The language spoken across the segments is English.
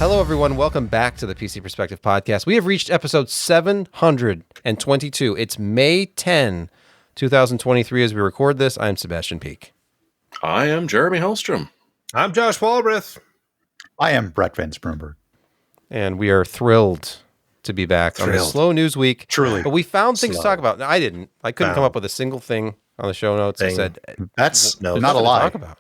Hello, everyone. Welcome back to the PC Perspective Podcast. We have reached episode 722. It's May 10, 2023 as we record this. I'm Sebastian Peak. I am Jeremy Hellstrom. I'm Josh Walrath. I am Brett Van Sprumberg. And we are thrilled to be back on this slow news week. Truly. But we found things to talk about. No, I didn't. I couldn't come up with a single thing on the show notes. I said, that's not a lie. Talk about.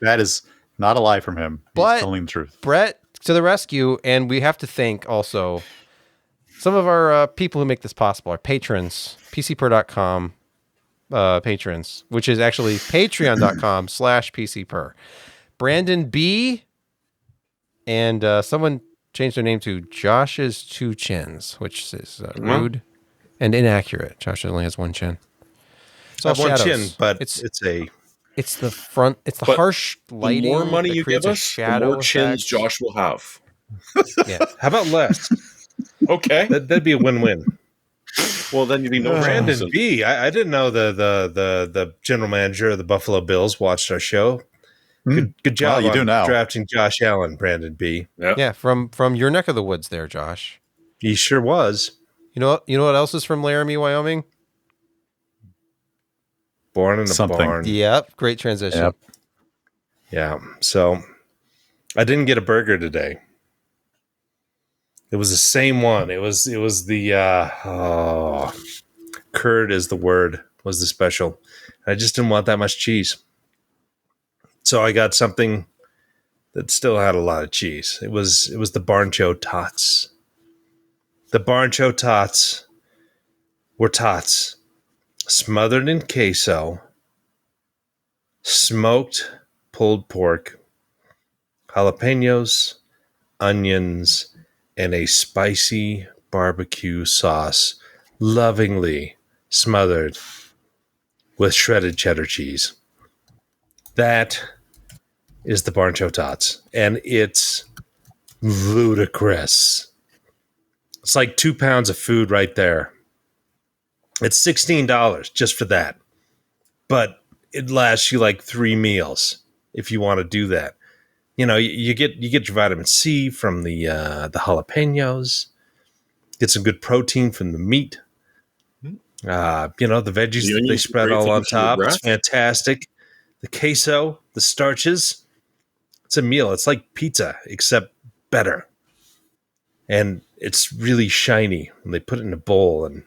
That is not a lie from him. But he's telling the truth. Brett to the rescue, and we have to thank also some of our people who make this possible, our patrons, PCPer.com patrons, which is actually patreon.com/PCPer. Brandon B. and someone changed their name to Josh's Two Chins, which is rude and inaccurate. Josh only has one chin. It's all one chin, but it's the front. It's the harsh lighting. The more money you give us, the more chins effect. Josh will have. Yeah. How about less? Okay, that'd be a win-win. Well, then you'd be no Brandon B. I didn't know the general manager of the Buffalo Bills watched our show. Good job. Well, you do now. Drafting Josh Allen, Brandon B. Yep. Yeah, from your neck of the woods, there, Josh. He sure was. You know what else is from Laramie, Wyoming? Born in a barn. Yep, great transition. Yep. Yeah. So I didn't get a burger today. It was the same one. It was the curd is the word, was the special. I just didn't want that much cheese. So I got something that still had a lot of cheese. It was the Barncho Tots. The Barncho Tots were tots smothered in queso, smoked pulled pork, jalapenos, onions, and a spicy barbecue sauce, lovingly smothered with shredded cheddar cheese. That is the Barncho Tots, and it's ludicrous. It's like 2 pounds of food right there. It's $16 just for that, but it lasts you like 3 meals if you want to do that. You know, you get your vitamin C from the jalapenos, get some good protein from the meat. The veggies that they spread all on top. It's fantastic. The queso, the starches. It's a meal. It's like pizza, except better. And it's really shiny. And they put it in a bowl, and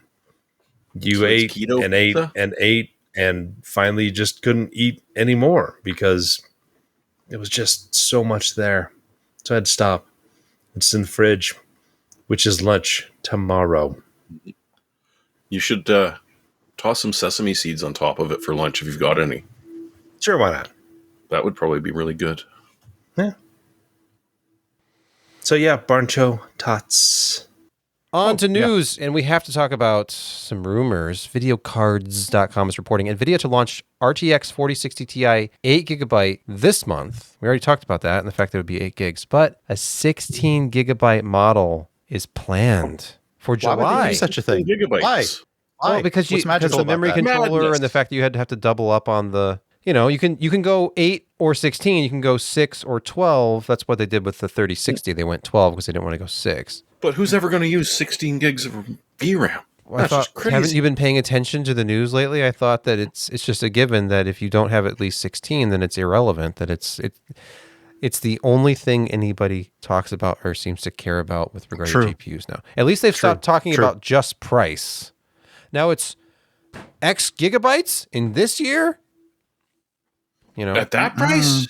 you ate and ate and ate, and finally you just couldn't eat anymore because it was just so much there. So I had to stop. It's in the fridge, which is lunch tomorrow. You should toss some sesame seeds on top of it for lunch if you've got any. Sure, why not? That would probably be really good. Yeah. So yeah, Barncho Tots. On to news, and we have to talk about some rumors. Videocards.com is reporting NVIDIA to launch RTX 4060 Ti 8GB this month. We already talked about that and the fact that it would be 8 gigs, but a 16GB model is planned for July. Why would they do such a thing? Gigabytes. Why? Well, because the memory controller and the fact that you had to have to double up on the, you can go 8 or 16, you can go 6 or 12. That's what they did with the 3060. They went 12 because they didn't want to go 6. But who's ever going to use 16 gigs of VRAM? Well, haven't you been paying attention to the news lately? I thought that it's just a given that if you don't have at least 16, then it's irrelevant. That it's the only thing anybody talks about or seems to care about with regard to GPUs now. At least they've stopped talking about just price. Now it's X gigabytes in this year. At that price.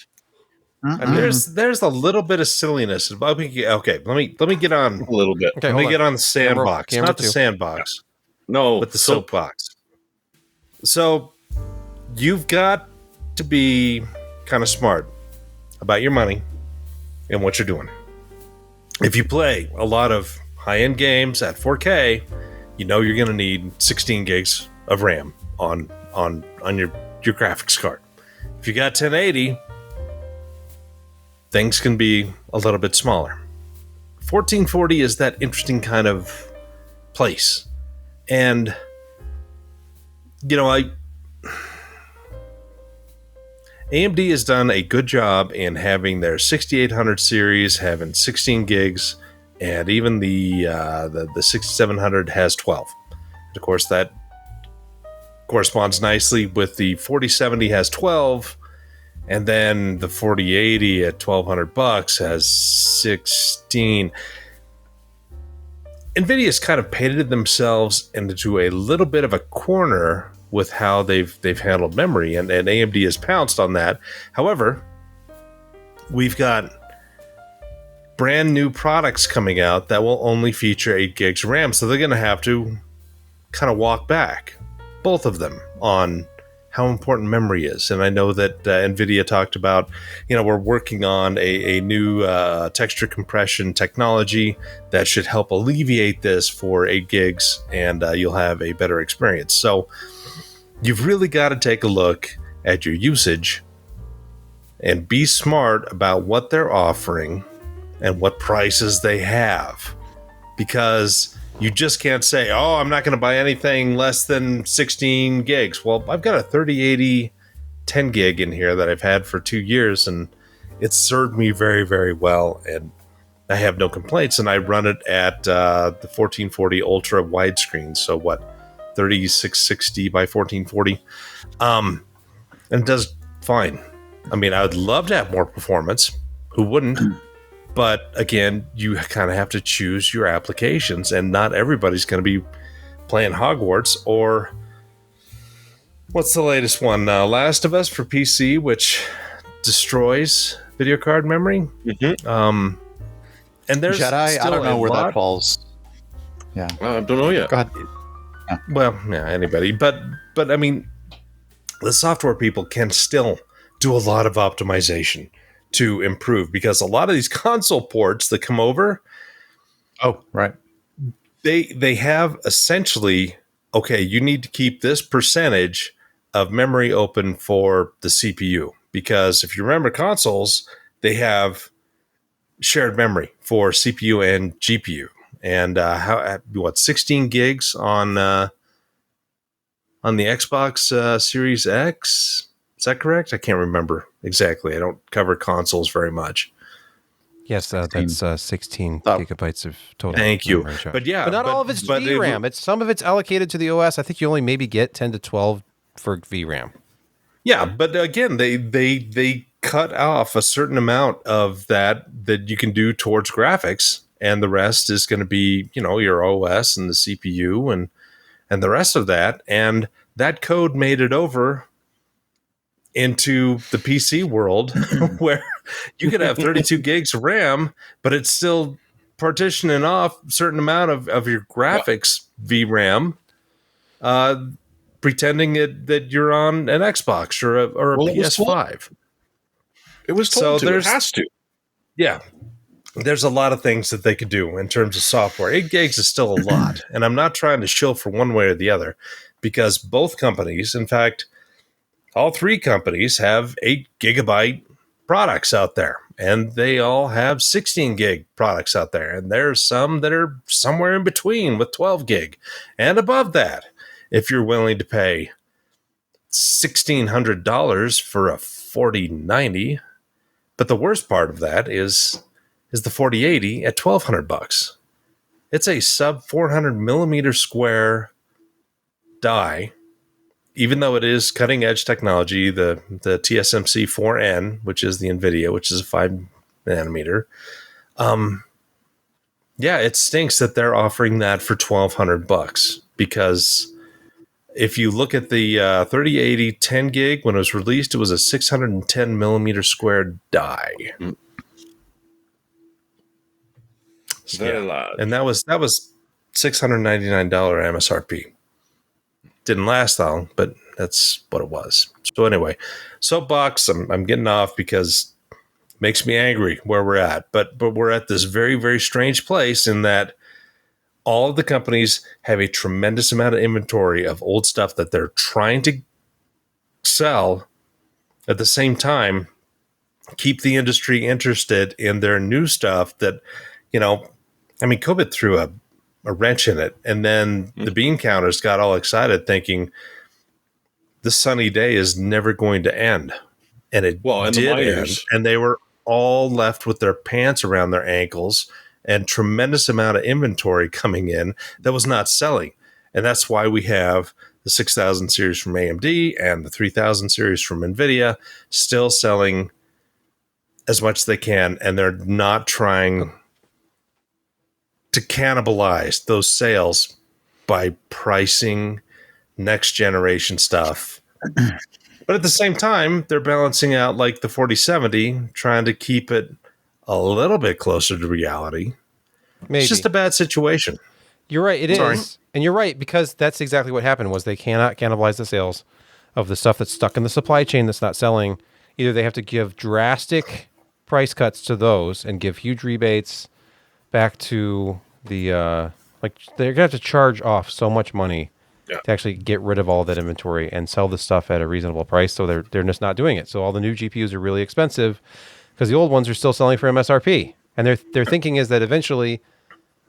And there's a little bit of silliness. Okay, let me get on a little bit. Okay, let me get on the sandbox, camera not the two. sandbox. No, but the soapbox. So you've got to be kind of smart about your money and what you're doing. If you play a lot of high-end games at 4K, you're going to need 16 gigs of RAM on your graphics card. If you got 1080, things can be a little bit smaller. 1440 is that interesting kind of place. And, AMD has done a good job in having their 6800 series having 16 gigs, and even the 6700 has 12. And of course, that corresponds nicely with the 4070 has 12, and then the 4080 at $1,200 has 16. NVIDIA's kind of painted themselves into a little bit of a corner with how they've handled memory, and AMD has pounced on that. However, we've got brand new products coming out that will only feature 8 gigs RAM, so they're going to have to kind of walk back, both of them, on how important memory is. And I know that NVIDIA talked about, we're working on a new texture compression technology that should help alleviate this for 8 gigs, and you'll have a better experience. So you've really got to take a look at your usage and be smart about what they're offering and what prices they have, because you just can't say, oh, I'm not going to buy anything less than 16 gigs. Well, I've got a 3080 10 gig in here that I've had for 2 years, and it's served me very, very well, and I have no complaints. And I run it at the 1440 Ultra widescreen. So 3660 by 1440. And it does fine. I mean, I would love to have more performance. Who wouldn't? But again, you kind of have to choose your applications, and not everybody's going to be playing Hogwarts or what's the latest one? Last of Us for PC, which destroys video card memory. Mm-hmm. And there's Jedi. I don't know where that falls. Yeah, I don't know yet. Go ahead. Yeah. Well, yeah, anybody, but I mean, the software people can still do a lot of optimization to improve, because a lot of these console ports that come over, right, they have essentially, okay, you need to keep this percentage of memory open for the CPU, because if you remember consoles, they have shared memory for CPU and GPU, and 16 gigs on the Xbox Series X. Is that correct? I can't remember exactly. I don't cover consoles very much. Yes, that's 16 gigabytes of total. Thank you. But not all of it's VRAM. Some of it's allocated to the OS. I think you only maybe get 10 to 12 for VRAM. Yeah, but again, they cut off a certain amount of that you can do towards graphics, and the rest is going to be, your OS and the CPU and the rest of that. And that code made it over into the PC world where you could have 32 gigs of RAM, but it's still partitioning off a certain amount of your graphics VRAM, pretending that you're on an Xbox or a PS5. It was told to. It has to. Yeah. There's a lot of things that they could do in terms of software. 8 gigs is still a lot, and I'm not trying to shill for one way or the other, because both companies, in fact, all 3 companies have 8 gigabyte products out there, and they all have 16 gig products out there. And there's some that are somewhere in between with 12 gig and above that, if you're willing to pay $1,600 for a 4090. But the worst part of that is the 4080 at $1,200. It's a sub 400 millimeter square die. Even though it is cutting edge technology, the TSMC 4N, which is the NVIDIA, which is a 5 nanometer. It stinks that they're offering that for $1,200, because if you look at the 3080 10 gig, when it was released, it was a 610 millimeter square die. Very large. And that was $699 MSRP. Didn't last long, but that's what it was. So anyway, soapbox, I'm getting off because it makes me angry where we're at. But we're at this very, very strange place in that all of the companies have a tremendous amount of inventory of old stuff that they're trying to sell, at the same time keep the industry interested in their new stuff that, COVID threw a wrench in it, and then the bean counters got all excited thinking this sunny day is never going to end. And it and did the end, miners, and they were all left with their pants around their ankles and tremendous amount of inventory coming in that was not selling. And that's why we have the 6000 series from AMD and the 3000 series from NVIDIA still selling as much as they can, and they're not trying to cannibalize those sales by pricing next generation stuff. But at the same time, they're balancing out like the 4070, trying to keep it a little bit closer to reality. Maybe. It's just a bad situation. You're right. It is. And you're right, because that's exactly what happened was they cannot cannibalize the sales of the stuff that's stuck in the supply chain that's not selling. Either they have to give drastic price cuts to those and give huge rebates back to the, like they're going to have to charge off so much money to actually get rid of all that inventory and sell the stuff at a reasonable price. So they're just not doing it. So all the new GPUs are really expensive because the old ones are still selling for MSRP. And their thinking is that eventually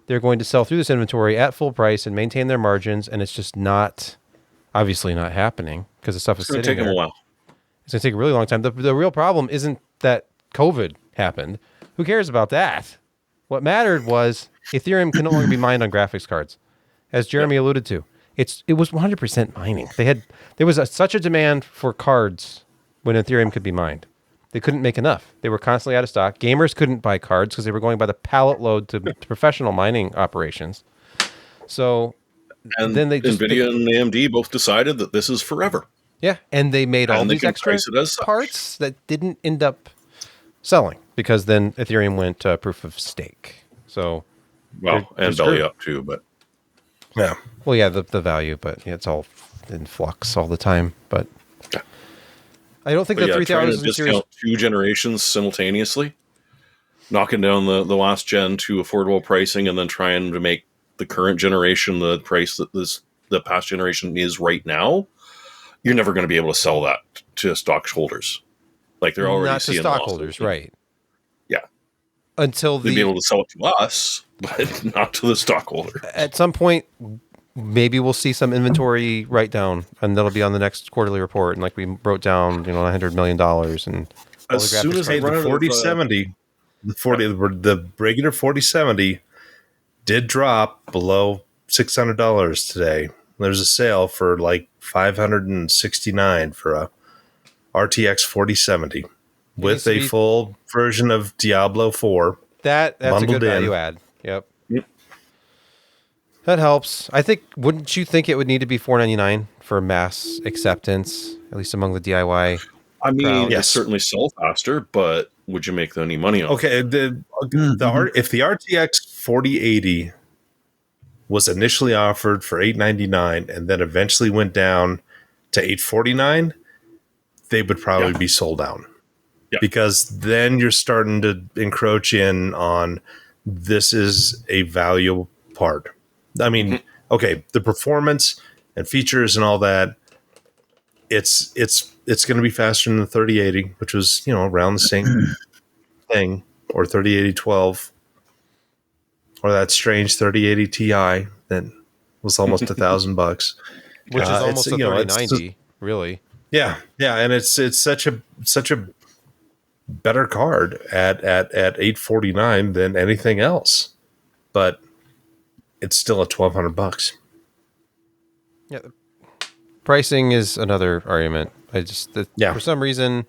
they're going to sell through this inventory at full price and maintain their margins. And it's just obviously not happening because the stuff is sitting there. It's going to take them a while. It's going to take a really long time. The real problem isn't that COVID happened. Who cares about that? What mattered was Ethereum can no longer be mined on graphics cards. As Jeremy alluded to, it was 100% mining. There was such a demand for cards when Ethereum could be mined. They couldn't make enough. They were constantly out of stock. Gamers couldn't buy cards because they were going by the pallet load to professional mining operations. So, and then NVIDIA and AMD both decided that this is forever. Yeah, and they made all these extra parts that didn't end up selling because then Ethereum went proof of stake. So, and belly up too, but yeah. Well, yeah, the value, but it's all in flux all the time. But I don't think the 3000 series 2 generations simultaneously, knocking down the last gen to affordable pricing, and then trying to make the current generation the price that the past generation is right now. You're never going to be able to sell that to stockholders. Like they're already seeing stockholders, right? Yeah, until they'd be able to sell it to us, but not to the stockholder. At some point, maybe we'll see some inventory write down, and that'll be on the next quarterly report. And like we wrote down, $100 million, and as soon as they run the 4070, the regular 4070 did drop below $600 today. There's a sale for like $569 for a RTX 4070 with a full version of Diablo 4. That's a good value add. Yep. That helps. I think. Wouldn't you think it would need to be $499 for mass acceptance, at least among the DIY? I mean, yes, certainly sell faster, but would you make any money on it? Okay, if the RTX 4080 was initially offered for $899 and then eventually went down to $849, they would probably be sold down. Yeah. Because then you're starting to encroach in on this is a valuable part. I mean, okay, the performance and features and all that, it's going to be faster than the 3080, which was, around the same thing, or 3080-12. Or that strange 3080 Ti that was almost $1,000, which is almost a 3090, really. Yeah, and it's such a better card at $849 than anything else, but it's still at $1,200. Yeah, pricing is another argument. For some reason,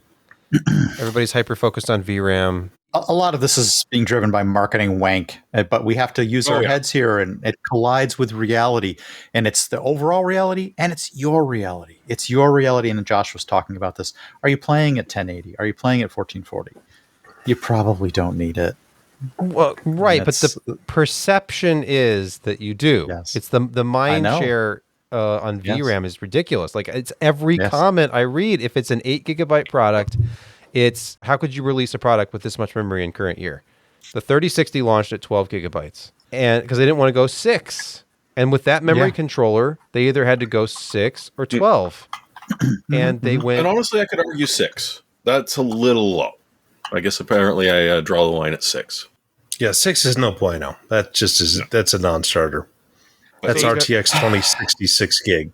everybody's hyper focused on VRAM. A lot of this is being driven by marketing wank, but we have to use our heads here, and it collides with reality. And it's the overall reality, and it's your reality. It's your reality, and Josh was talking about this. Are you playing at 1080? Are you playing at 1440? You probably don't need it. Well, right, but the perception is that you do. Yes. It's the mind share on VRAM is ridiculous. Like, it's every comment I read, if it's an 8 gigabyte product, it's how could you release a product with this much memory in current year? The 3060 launched at 12 gigabytes, and because they didn't want to go 6. And with that memory controller, they either had to go 6 or 12. And they went. And honestly, I could argue 6. That's a little low. I guess apparently I draw the line at 6. Yeah, 6 is no bueno. That just is. That's a non-starter. That's RTX 2066 gig.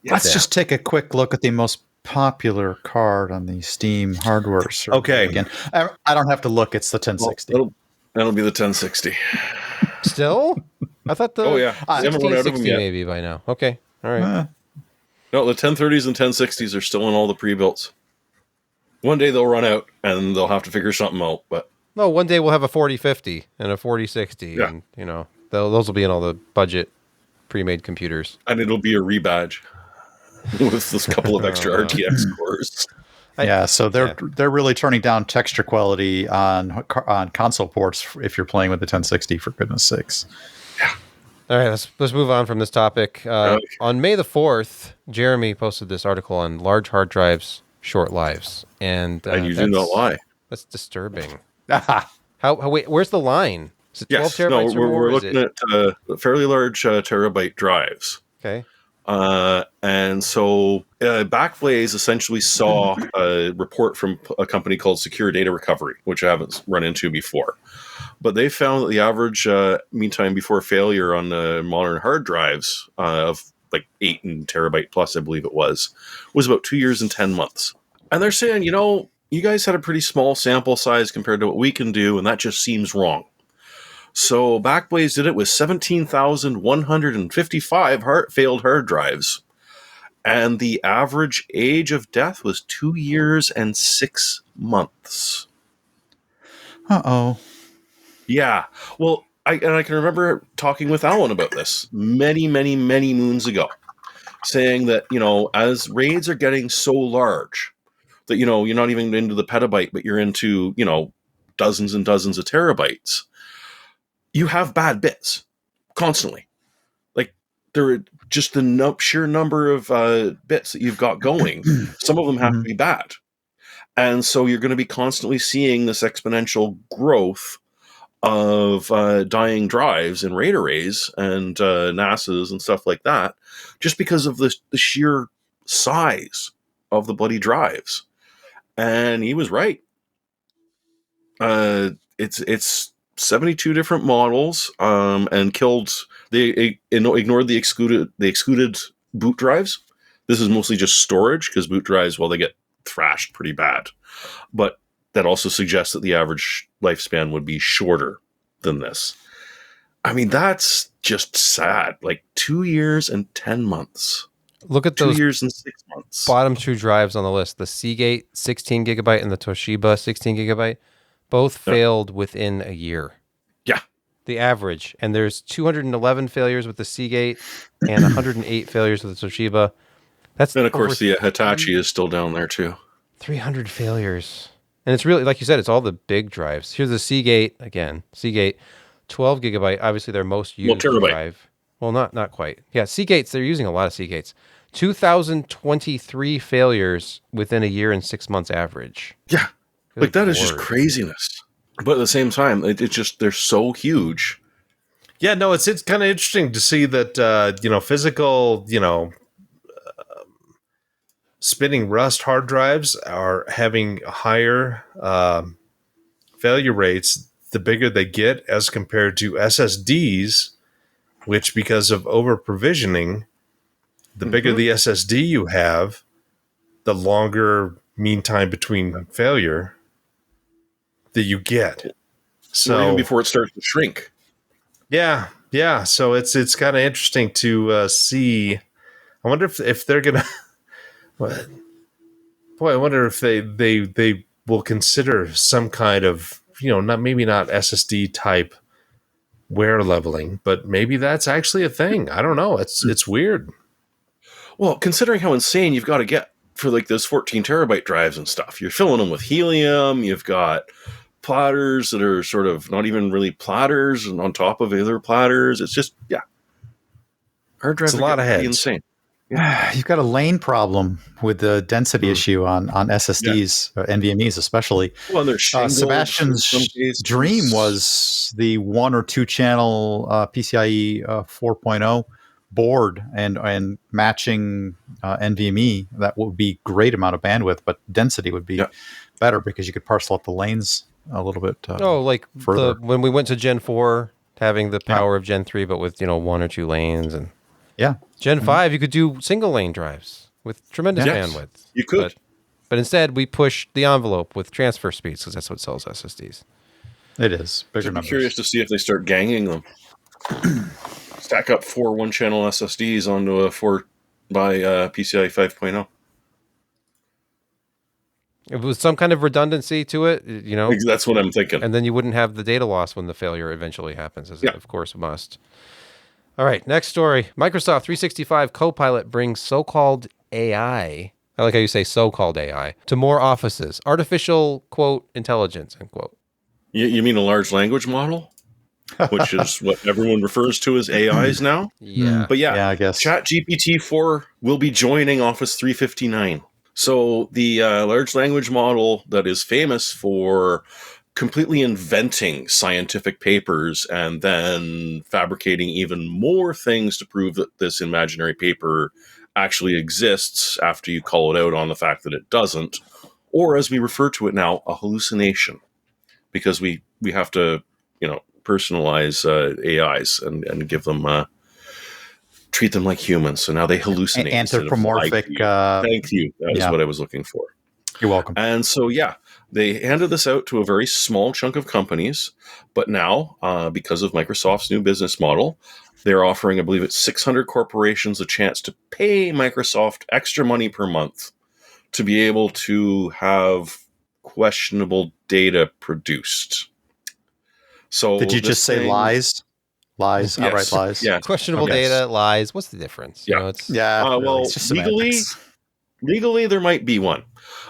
Let's just take a quick look at the most popular card on the Steam hardware survey. Okay. Again, I don't have to look. It's the 1060. Well, that'll be the 1060. Still? I thought the Oh, yeah. They haven't run out of them 1660 yet. maybe by now. Okay. All right. No, the 1030s and 1060s are still in all the pre-builts. One day they'll run out, and they'll have to figure something out. But No, one day we'll have a 4050 and a 4060, Yeah. and those will be in all the budget pre-made computers. and it'll be a rebadge with this couple of extra RTX cores. So they're really turning down texture quality on console ports if you're playing with the 1060. For goodness sakes. All right, let's move on from this topic. Okay. On May the 4th, Jeremy posted this article on large hard drives, short lives, and And you do not lie. That's disturbing. Wait, where's the line? Is it 12 Yes, terabytes or more? we're Is looking it- at fairly large terabyte drives. Okay. And so Backblaze essentially saw a report from a company called Secure Data Recovery, which I haven't run into before. But they found that the average mean time before failure on the modern hard drives of like 8 and terabyte plus, I believe it was about 2 years and 10 months. And they're saying, you guys had a pretty small sample size compared to what we can do, and that just seems wrong. So Backblaze did it with 17,155 failed hard drives. And the average age of death was 2 years and 6 months. Uh-oh. Yeah. Well, I can remember talking with Alan about this many, many, many moons ago, saying that, as RAIDs are getting so large that, you're not even into the petabyte, but you're into, dozens and dozens of terabytes, you have bad bits constantly. Like, there are just the sheer number of bits that you've got going. Some of them have to be bad. And so you're going to be constantly seeing this exponential growth of dying drives and RAID arrays and NASAs and stuff like that, just because of the sheer size of the bloody drives. And he was right. It's 72 different models, and they ignored the excluded boot drives. This is mostly just storage, because boot drives, they get thrashed pretty bad. But that also suggests that the average lifespan would be shorter than this. I mean, that's just sad. Like 2 years and 10 months. Look at 2 those years and 6 months. bottom two drives on the list, the Seagate 16 gigabyte and the Toshiba 16 gigabyte, both failed within a year. Yeah. The average. And there's 211 failures with the Seagate and 108 failures with the Toshiba. And of course, the Hitachi is still down there too. 300 failures. And it's really, like you said, it's all the big drives. Here's the Seagate, again, Seagate 12 gigabyte, obviously their most used drive. Well, not quite. Yeah, Seagates, they're using a lot of Seagates. 2,023 failures within a year and 6 months average. Yeah. Good that is Lord. just craziness. But at the same time, it's just, they're so huge. Yeah, no, it's kind of interesting to see that, physical, spinning rust hard drives are having higher failure rates the bigger they get as compared to SSDs, which, because of over provisioning, the bigger the SSD you have, the longer mean time between failure that you get. So even before it starts to shrink. Yeah. So it's kind of interesting to see. I wonder if they're gonna. Boy, I wonder if they will consider some kind of, not SSD type wear leveling, but maybe that's actually a thing. I don't know. It's weird. Well, considering how insane you've got to get for those 14 terabyte drives and stuff, you're filling them with helium. You've got platters that are sort of not even really platters, and on top of other platters, it's just hard drives. It's a lot of heads. Insane. You've got a lane problem with the density issue on SSDs, NVMEs especially. Well, there's Sebastian's dream was the 1 or 2 channel PCIe 4.0 board and matching NVMe. That would be great amount of bandwidth, but density would be better because you could parcel up the lanes a little bit further. When we went to Gen 4, having the power of Gen 3, but with 1 or 2 lanes, and Gen 5, you could do single lane drives. with tremendous Yes, bandwidth. you could. But instead, we push the envelope with transfer speeds because that's what sells SSDs. It is bigger I'd be numbers. curious to see if they start ganging them. Stack up 4 one-channel SSDs onto a 4 by PCI 5.0. If it was some kind of redundancy to it, you know, That's what I'm thinking. and then you wouldn't have the data loss when the failure eventually happens, as Yeah. it of course must. All right, next story. Microsoft 365 Copilot brings so-called AI. I like how you say so-called AI to more offices. Artificial, quote, intelligence, end quote. You mean a large language model? Which is what everyone refers to as AIs now? Yeah. But Yeah, I guess. ChatGPT 4 will be joining Office 359. So the large language model that is famous for completely inventing scientific papers and then fabricating even more things to prove that this imaginary paper actually exists after you call it out on the fact that it doesn't, or as we refer to it now, a hallucination, because we have to, personalize AIs and give them treat them like humans. So now they hallucinate. Anthropomorphic. Thank you. That is what I was looking for. You're welcome. And so, they handed this out to a very small chunk of companies. But now, because of Microsoft's new business model, they're offering, I believe it's 600 corporations a chance to pay Microsoft extra money per month to be able to have questionable data produced. So did you just say lies? Lies, Yes. outright lies? Yeah. Questionable data, lies. What's the difference? Yeah. You know, it's, Well, it's just legally, there might be one.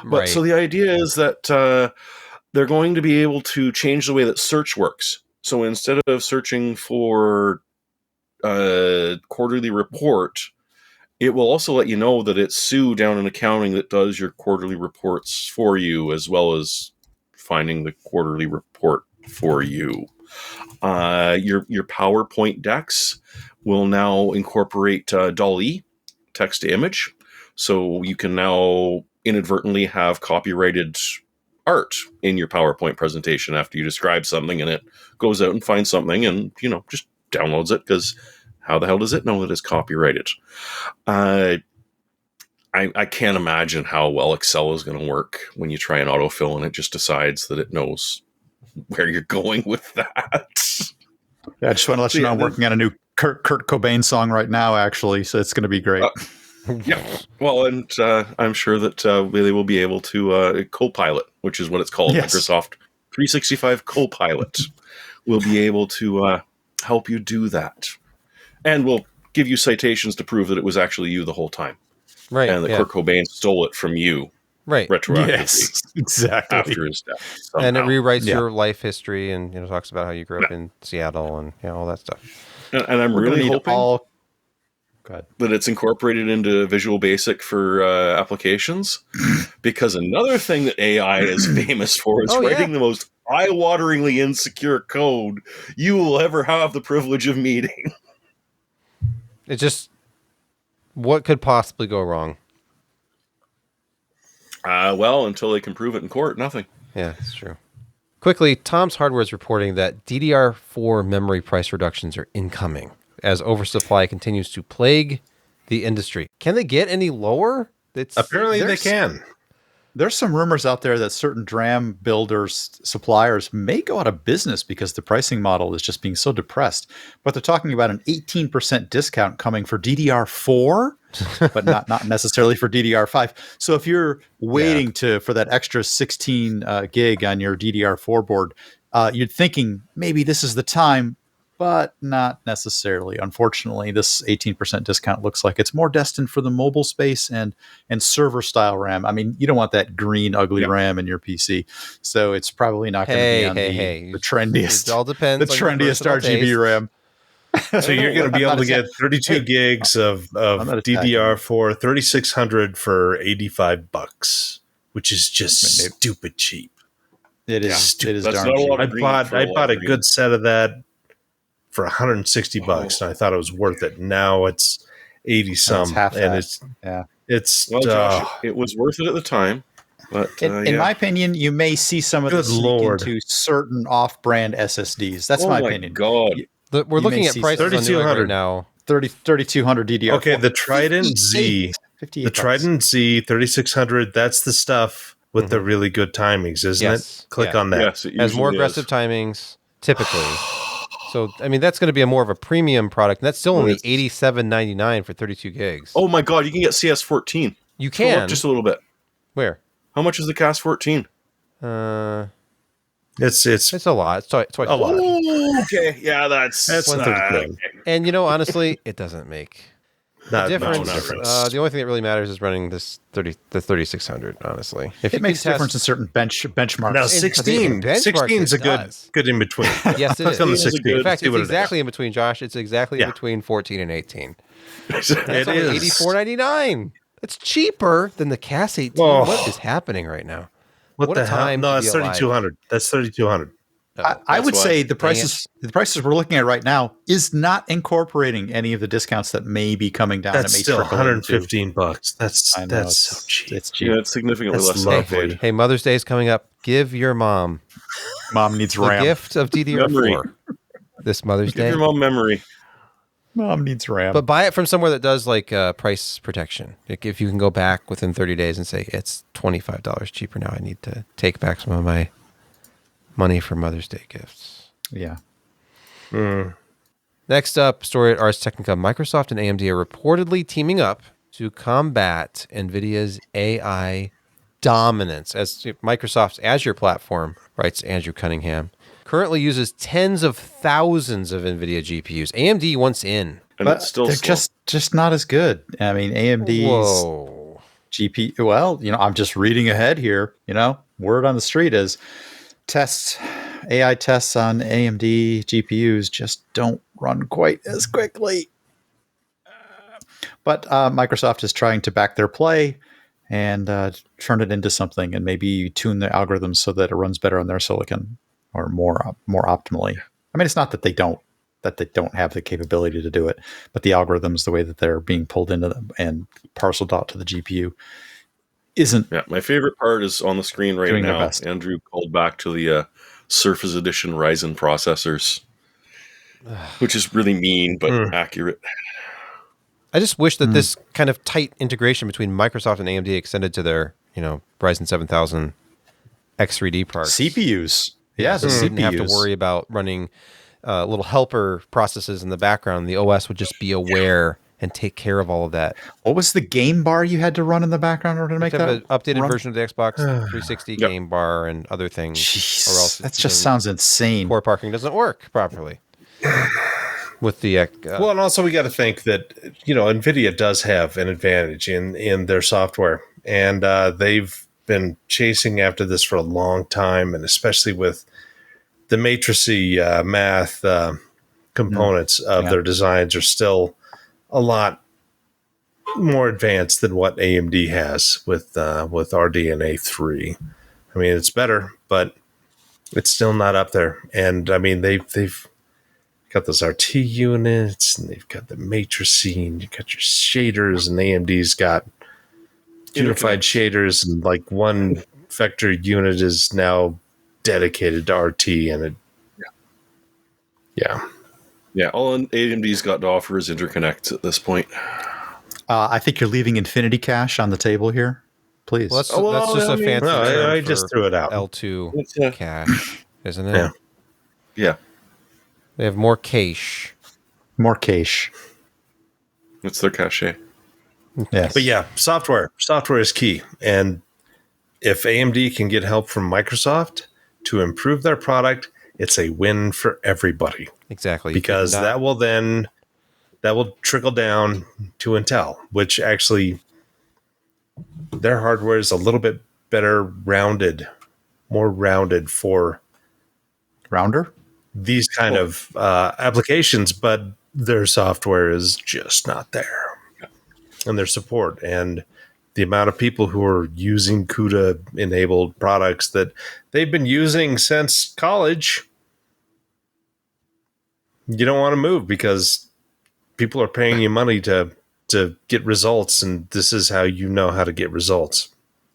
But right. so the idea is that they're going to be able to change the way that search works. So instead of searching for a quarterly report, it will also let you know that it's Sue down in accounting that does your quarterly reports for you, as well as finding the quarterly report for you. Your PowerPoint decks will now incorporate DALL-E, text to image, so you can now inadvertently have copyrighted art in your PowerPoint presentation after you describe something, and it goes out and finds something and just downloads it, because how the hell does it know that it's copyrighted? I can't imagine how well Excel is going to work when you try an autofill and it just decides that it knows where you're going with that. Yeah, I just want to let you know I'm working on a new Kurt Cobain song right now, actually, so it's going to be great. Yeah, well, and I'm sure that they will be able to Copilot, which is what it's called, Yes. Microsoft 365 Copilot, will be able to help you do that, and will give you citations to prove that it was actually you the whole time, Right. and that Kurt Cobain stole it from you, right, retroactively, Yes, exactly. after his death, somehow. and it rewrites your life history and talks about how you grew up in Seattle and all that stuff. And I'm really hoping that it's incorporated into Visual Basic for applications, because another thing that AI is famous for is writing the most eye-wateringly insecure code you will ever have the privilege of meeting. It just, what could possibly go wrong? Well, until they can prove it in court, nothing. Yeah, it's true. Quickly, Tom's Hardware is reporting that DDR4 memory price reductions are incoming as oversupply continues to plague the industry. Can they get any lower? Apparently they can. There's some rumors out there that certain DRAM builders, suppliers may go out of business because the pricing model is just being so depressed. But they're talking about an 18% discount coming for DDR4, but not necessarily for DDR5. So if you're waiting for that extra 16 gig on your DDR4 board, you're thinking maybe this is the time, but not necessarily. Unfortunately, this 18% discount looks like it's more destined for the mobile space and server style RAM. I mean, you don't want that green, ugly RAM in your PC. So it's probably not going to be on the trendiest. It all depends. The trendiest RGB RAM. So you're going to be able to get 32 gigs of DDR4 3600 for $85, which is just stupid cheap. It is. It is That's darn not a cheap. lot of I bought a good set of that for $160, and I thought it was worth it. Now it's 80 some, half and that. it's well, Josh, it was worth it at the time. But in my opinion, you may see some of this leak into certain off-brand SSDs. That's my opinion. God. We're looking at prices on Newegg right now. 3200 DDR4. Okay, the Trident Z $58. The Trident Z3600, that's the stuff with the really good timings, isn't it? Click on that. Yes, it Has more usually aggressive is. timings, typically. So, I mean, that's going to be more of a premium product. And that's still only $87.99 for 32 gigs. Oh my god, you can get CS14. You Scroll up can. just a little bit. Where? How much is the CAS 14? It's It's a lot. It's twice a lot. Oh, okay. Yeah, that's good. And, honestly, it doesn't make Not difference. much difference. The only thing that really matters is running the 3600, honestly. If It you makes a can difference in certain benchmarks. Now, In 16 benchmarks, is a it good does. good in between. Yes, it Click is. on the 16 is a 16. In fact, See it's what it is. exactly in between, Josh. It's exactly in Yeah. between 14 and 18. It It's only is. $84.99. It's cheaper than the CAS 18. Oh. What is happening right now? What What the a hell? time No, to that's be alive. 3200. That's 3200. I would why. say the Dang prices we're looking at right now is not incorporating any of the discounts that may be coming down. That's it may still trickle into. $115. That's I know, that's it's- so cheap. It's cheap. Yeah, it's significantly That's less than lovely. arcade. Hey, Mother's Day is coming up. Give your mom Mom needs the RAM. gift of DDR4 Memory. this Mother's Give Day. your mom memory. Mom needs RAM. But buy it from somewhere that does like price protection. Like if you can go back within 30 days and say it's $25 cheaper now, I need to take back some of my money for Mother's Day gifts. yeah. Next up, story at Ars Technica. Microsoft and AMD are reportedly teaming up to combat NVIDIA's AI dominance. As Microsoft's Azure platform, writes Andrew Cunningham, currently uses tens of thousands of NVIDIA GPUs. AMD wants in. And But it's still they're slow. just not as good. I mean, AMD's Whoa. GP. Well, I'm just reading ahead here. Word on the street is AI tests on AMD GPUs just don't run quite as quickly. But Microsoft is trying to back their play and turn it into something, and maybe tune the algorithms so that it runs better on their silicon or more optimally. I mean, it's not that they don't have the capability to do it, but the algorithms, the way that they're being pulled into them and parceled out to the GPU, isn't. Yeah, my favorite part is on the screen right Doing their now. best. Andrew called back to the Surface Edition Ryzen processors, which is really mean but accurate. I just wish that this kind of tight integration between Microsoft and AMD extended to their, Ryzen 7000 X3D parts. CPUs. Yeah, the So you didn't have to CPUs. worry about running little helper processes in the background. The OS would just be aware and take care of all of that. What was the game bar you had to run in the background in order to make To have that an updated run? version of the Xbox 360 Yep. game bar and other things. Jeez, Or else that just sounds insane. core parking doesn't work properly with the Well, and also we got to think that NVIDIA does have an advantage in their software, and they've been chasing after this for a long time, and especially with the matrixy math components of their designs are still a lot more advanced than what AMD has with RDNA 3. I mean, it's better, but it's still not up there. And I mean, they've got those RT units, and they've got the matrixy, and you've got your shaders, and AMD's got unified shaders, and like one vector unit is now dedicated to RT, and it, Yeah, all AMD's got to offer is interconnects at this point. I think you're leaving Infinity Cache on the table here. Please. Well, that's well, just I a mean- fancy No, term I for just threw it out. L2 It's, cache, isn't it? Yeah. Yeah, They have more cache. More cache. it's their cache. Yes. But yeah, software is key, and if AMD can get help from Microsoft to improve their product, it's a win for everybody, Exactly. because that will trickle down to Intel, which actually their hardware is a little bit better more rounded for Rounder? these kind of applications, but their software is just not there. And their support and the amount of people who are using CUDA enabled products that they've been using since college, you don't want to move because people are paying you money to get results, and this is how you know how to get results.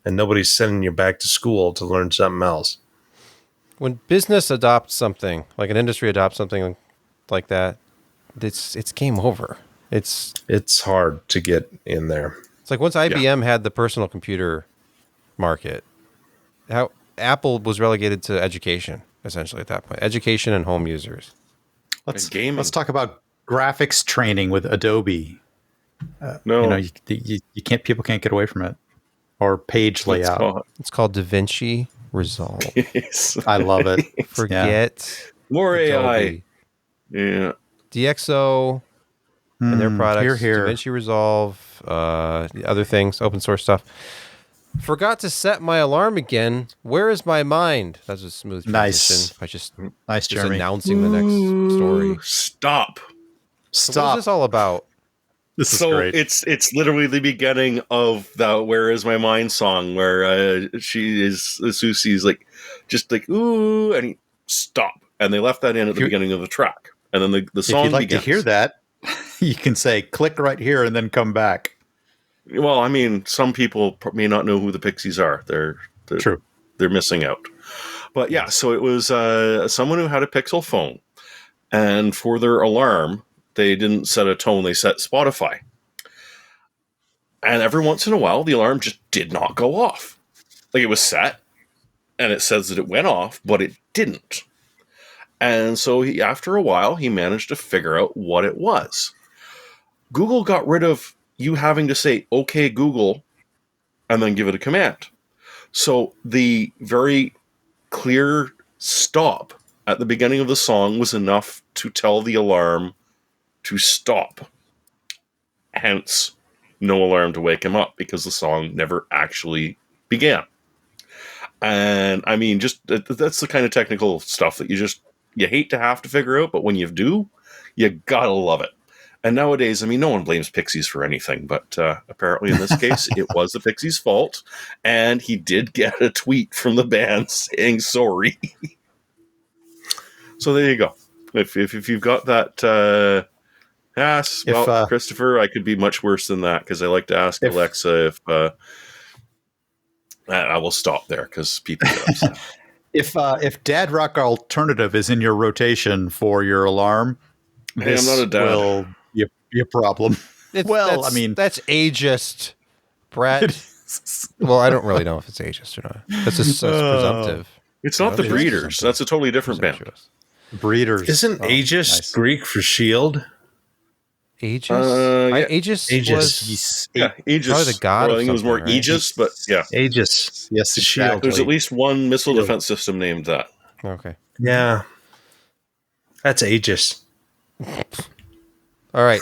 And nobody's sending you back to school to learn something else. When business adopts something, like an industry adopts something like that, it's game over. It's It's hard to get in there. It's like once IBM had the personal computer market, how Apple was relegated to education, essentially at that point. Education and home users. Let's talk about graphics training with Adobe. No, you can't. People can't get away from it. Or page layout. It's called DaVinci Resolve. I love it. Forget more Adobe. AI. Yeah. DxO and their products. Here. DaVinci Resolve, other things, open source stuff. Forgot to set my alarm again. Where is my mind? That's a smooth transition. Nice, Jeremy. Announcing the next story. Stop. So what is this all about? This is great. It's literally the beginning of the "Where Is My Mind" song, where Susie's like, just like ooh, and he stop, and they left that in at the beginning of the track, and then the song. If you'd like begins. to hear that, you can say click right here and then come back. Well, I mean, some people may not know who the Pixies are. They're True. They're missing out. But yeah, so it was someone who had a Pixel phone, and for their alarm, they didn't set a tone. They set Spotify. And every once in a while, the alarm just did not go off. Like, it was set, and it says that it went off, but it didn't. And so after a while, he managed to figure out what it was. Google got rid of you having to say, okay, Google, and then give it a command. So the very clear stop at the beginning of the song was enough to tell the alarm to stop. Hence, no alarm to wake him up, because the song never actually began. And I mean, just that's the kind of technical stuff that you hate to have to figure out, but when you do, you gotta love it. And nowadays, I mean, no one blames Pixies for anything, but apparently in this case, it was the Pixies' fault, and he did get a tweet from the band saying sorry. So there you go. If you've got that, Christopher, I could be much worse than that, because I like to ask Alexa if I will stop there because people get upset. If Dad Rock Alternative is in your rotation for your alarm, hey, I'm not a dad. Will be a problem. That's ageist, Brett. Well, I don't really know if it's ageist or not. That's just presumptive. It's not the Breeders. That's a totally different band. Breeders. Isn't Aegis Greek for shield? Aegis? Yeah. Aegis was Aegis. probably the god. I think it was more Aegis, but yeah. Aegis. Yes, the exactly. shield. There's at least one missile defense system named that. Okay. Yeah. That's Aegis. All right.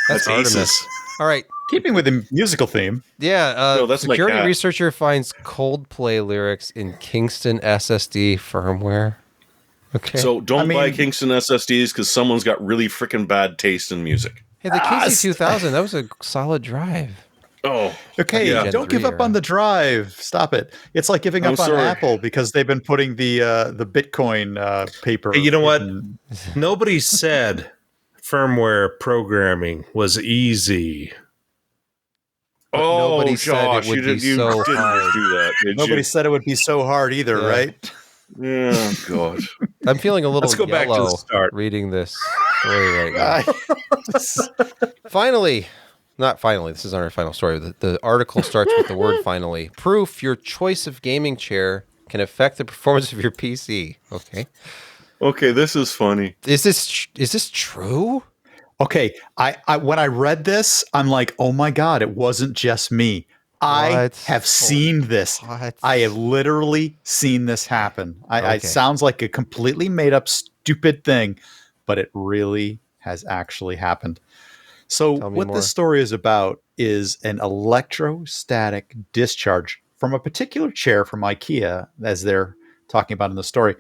That's Artemis. Aces. All right. Keeping with the musical theme. Yeah. No, that's my security cat. researcher finds Coldplay lyrics in Kingston SSD firmware. Okay. So don't buy Kingston SSDs because someone's got really freaking bad taste in music. Hey, the KC2000, that was a solid drive. Oh. Okay, Yeah. don't give up on the drive. Stop it. It's like giving up on Apple because they've been putting the Bitcoin paper. Hey, you know what? Nobody said firmware programming was easy. Oh, nobody Josh, said it would be you so didn't hard. do that, did Nobody you? said it would be so hard either, right? Yeah, God. I'm feeling a little Let's go back to yellow the start. reading this story right now. Finally, not finally, this is our final story. The article starts with the word finally. Proof your choice of gaming chair can affect the performance of your PC. Okay. Okay, this is funny. Is this true? Okay, I when I read this, I'm like, oh my God, it wasn't just me. I have seen this. What? I have literally seen this happen. It sounds like a completely made up, stupid thing, but it really has actually happened. So what this story is about is an electrostatic discharge from a particular chair from IKEA, as they're talking about in the story.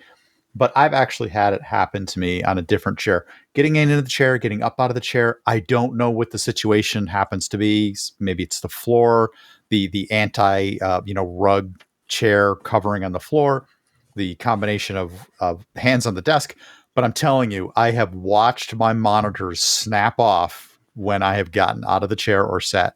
But I've actually had it happen to me on a different chair. Getting into the chair, getting up out of the chair. I don't know what the situation happens to be. Maybe it's the floor, the anti rug chair covering on the floor, the combination of hands on the desk. But I'm telling you, I have watched my monitors snap off when I have gotten out of the chair or sat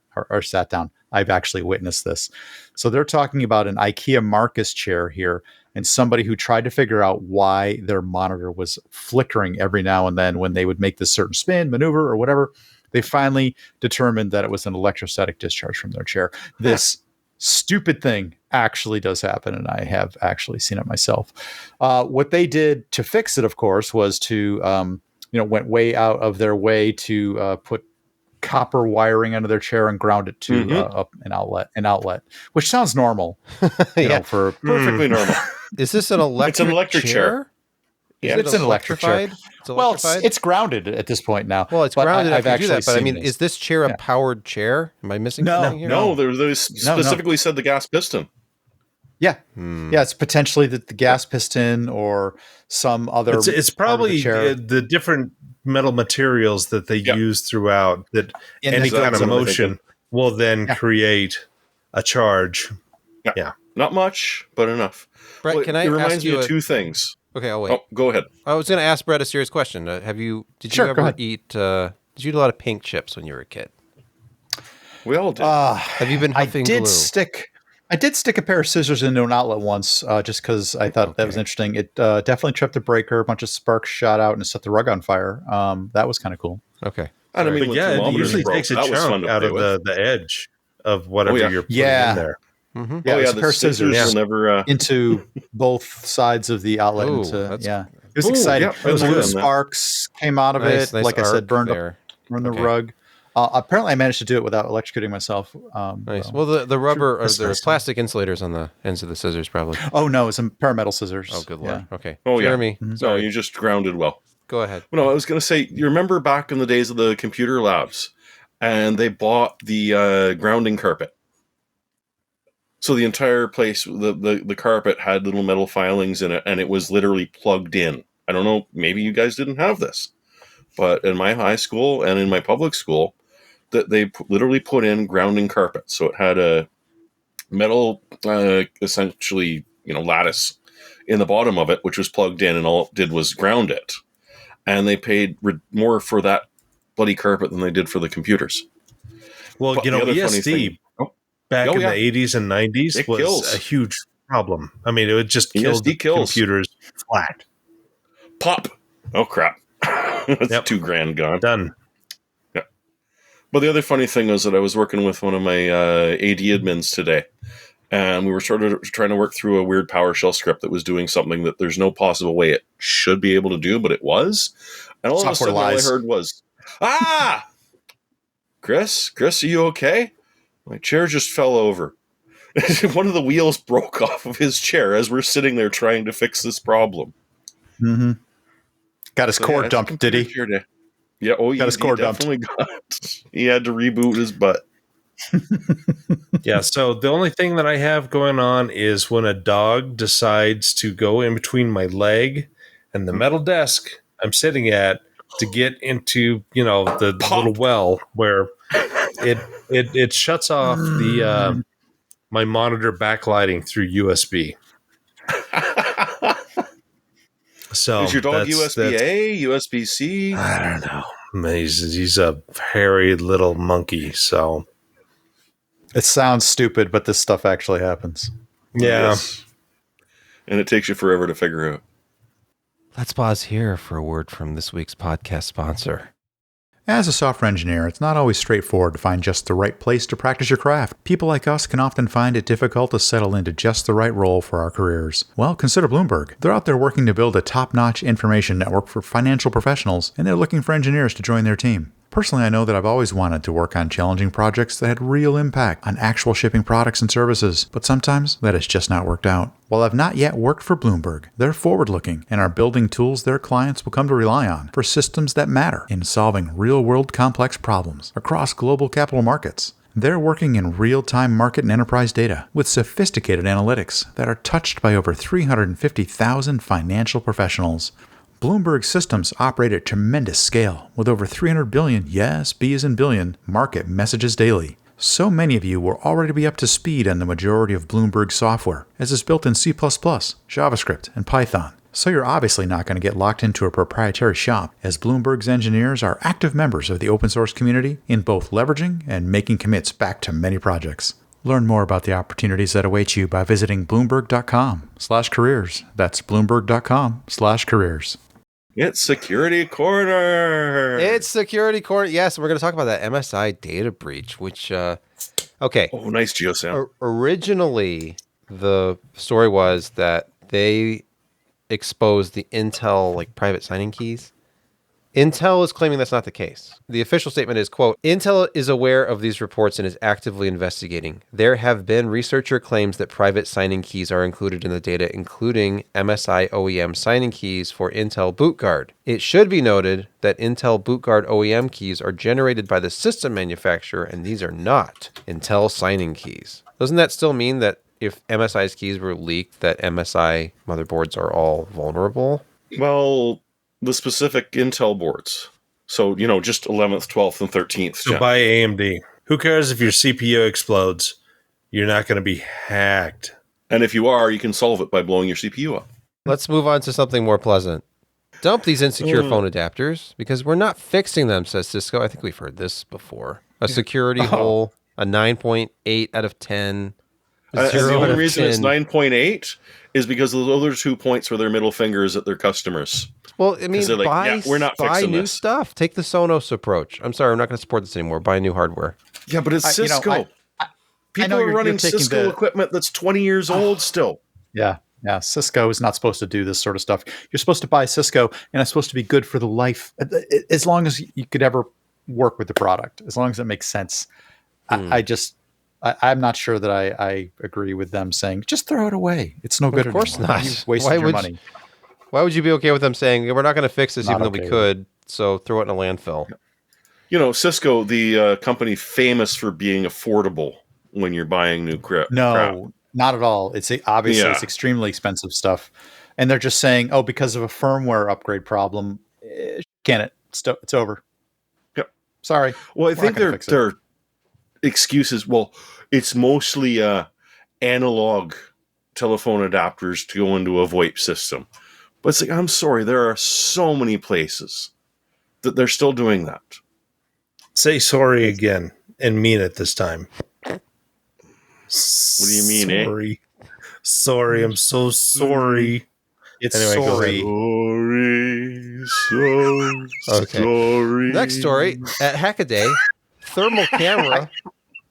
down. I've actually witnessed this. So they're talking about an IKEA Marcus chair here, and somebody who tried to figure out why their monitor was flickering every now and then when they would make this certain spin, maneuver, or whatever. They finally determined that it was an electrostatic discharge from their chair. This stupid thing actually does happen, and I have actually seen it myself. What they did to fix it, of course, was to went way out of their way to put copper wiring under their chair and ground it to up an outlet, which sounds normal. For Perfectly normal. Is this an electric? It's an electric chair. Yeah, it's an electric chair. It's electrified? It's grounded at this point now. Well, it's grounded. I've actually do that, but I mean, this. is this chair a powered chair? Am I missing something here? No, they specifically said the gas piston. Yeah, yeah, it's potentially the gas piston or some other. It's probably the different metal materials that they use throughout that any kind of motion will then create a charge. Yeah. Not much, but enough. Brett, can I ask you? It reminds me of two things. Okay, I'll wait. Oh, go ahead. I was going to ask Brett a serious question. Did you ever eat? Did you eat a lot of pink chips when you were a kid? We all did. Have you been huffing glue? I did stick a pair of scissors into an outlet once, just because I thought that was interesting. It definitely tripped a breaker. A bunch of sparks shot out and it set the rug on fire. That was kind of cool. Okay. And I mean, but it usually takes a chunk out of the edge of whatever you're putting in there. Mm-hmm. Yeah, a pair of scissors will never into both sides of the outlet. Ooh, it was exciting. Blue sparks came out of it. Nice Like I said, burned the rug. Apparently, I managed to do it without electrocuting myself. Nice. Well, the rubber or the plastic insulators on the ends of the scissors, probably. Oh no, it's some parametal scissors. Oh, good lord. Yeah. Okay. Oh, Jeremy, yeah. No, you just grounded well. Go ahead. No, I was going to say, you remember back in the days of the computer labs, and they bought the grounding carpet. So the entire place, the carpet had little metal filings in it, and it was literally plugged in. I don't know, maybe you guys didn't have this, but in my high school and in my public school, that they literally put in grounding carpet. So it had a metal, essentially, lattice in the bottom of it, which was plugged in, and all it did was ground it. And they paid more for that bloody carpet than they did for the computers. Well, but ESD back in the 80s and 90s was a huge problem. I mean, it would just kill computers flat. Pop. Oh, crap. That's $2,000 gone. Done. Yeah. But the other funny thing was that I was working with one of my AD admins today, and we were sort of trying to work through a weird PowerShell script that was doing something that there's no possible way it should be able to do, but it was. And all of a sudden, all I heard was, Chris, are you okay? My chair just fell over. One of the wheels broke off of his chair as we're sitting there trying to fix this problem. Mm-hmm. Got his cord dumped, did he? Yeah, he got his cord dumped. He had to reboot his butt. Yeah, so the only thing that I have going on is when a dog decides to go in between my leg and the metal desk I'm sitting at to get into, the little well where it shuts off the my monitor backlighting through USB. So is your dog USB-A, USB-C? I don't know. He's a hairy little monkey, so it sounds stupid, but this stuff actually happens. Yeah. Yes. And it takes you forever to figure out. Let's pause here for a word from this week's podcast sponsor. As a software engineer, it's not always straightforward to find just the right place to practice your craft. People like us can often find it difficult to settle into just the right role for our careers. Well, consider Bloomberg. They're out there working to build a top-notch information network for financial professionals, and they're looking for engineers to join their team. Personally, I know that I've always wanted to work on challenging projects that had real impact on actual shipping products and services, but sometimes that has just not worked out. While I've not yet worked for Bloomberg, they're forward-looking and are building tools their clients will come to rely on for systems that matter in solving real-world complex problems across global capital markets. They're working in real-time market and enterprise data with sophisticated analytics that are touched by over 350,000 financial professionals. Bloomberg systems operate at tremendous scale with over 300 billion, yes, B as in billion, market messages daily. So many of you will already be up to speed on the majority of Bloomberg software, as it's built in C++, JavaScript, and Python. So you're obviously not going to get locked into a proprietary shop, as Bloomberg's engineers are active members of the open source community in both leveraging and making commits back to many projects. Learn more about the opportunities that await you by visiting Bloomberg.com/careers. That's Bloomberg.com/careers. It's Security Corner. It's Security Corner. Yes, we're going to talk about that MSI data breach, which, okay. Oh, nice, GeoSam. Originally, the story was that they exposed the Intel private signing keys. Intel is claiming that's not the case. The official statement is, quote, Intel is aware of these reports and is actively investigating. There have been researcher claims that private signing keys are included in the data, including MSI OEM signing keys for Intel BootGuard. It should be noted that Intel BootGuard OEM keys are generated by the system manufacturer, and these are not Intel signing keys. Doesn't that still mean that if MSI's keys were leaked, that MSI motherboards are all vulnerable? Well, the specific Intel boards. So, just 11th, 12th, and 13th. So buy AMD. Who cares if your CPU explodes? You're not going to be hacked. And if you are, you can solve it by blowing your CPU up. Let's move on to something more pleasant. Dump these insecure phone adapters because we're not fixing them, says Cisco. I think we've heard this before. A security hole, a 9.8 out of 10. The only reason it's 9.8 is because those other 2 points were their middle fingers at their customers. Well, I mean, we're not buy fixing new this stuff. Take the Sonos approach. I'm sorry, I'm not going to support this anymore. Buy new hardware. Yeah, but it's Cisco. People are running Cisco equipment that's 20 years old still. Yeah. Yeah, Cisco is not supposed to do this sort of stuff. You're supposed to buy Cisco, and it's supposed to be good for the life, as long as you could ever work with the product, as long as it makes sense. I'm not sure that I agree with them saying, just throw it away. It's no good. Of course not. You've wasted your money. Why would you be okay with them saying, we're not going to fix this even though we could, so throw it in a landfill? Cisco, the company famous for being affordable when you're buying new crap. No, not at all. It's obviously it's extremely expensive stuff. And they're just saying, because of a firmware upgrade problem, it's over. Yep. Sorry. Well, I think their excuses, it's mostly analog telephone adapters to go into a VoIP system. But it's I'm sorry, there are so many places that they're still doing that. Say sorry again and mean it this time. What do you mean, sorry. Sorry, I'm so sorry. It's sorry. Sorry. Next story, at Hackaday, thermal camera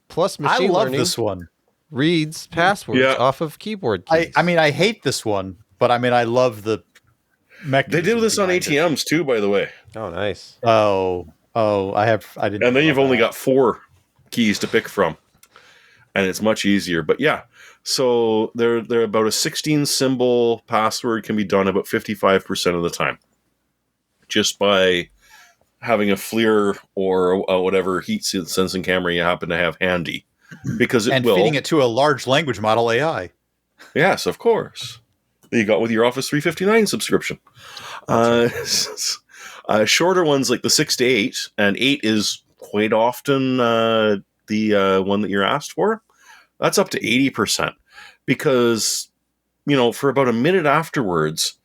plus machine learning. I love this one. Reads passwords off of keyboard keys. I hate this one, but I love the mechanism. They did this on ATMs too, by the way. Oh, nice. I didn't. And then you've only got 4 keys to pick from, and it's much easier. But so they're about a 16 symbol password can be done about 55% of the time, just by having a FLIR or whatever heat sensing camera you happen to have handy, because feeding it to a large language model AI. Yes, of course. You got with your Office 359 subscription. Shorter ones like the 6 to 8, and 8 is quite often the one that you're asked for. That's up to 80%, because for about a minute afterwards,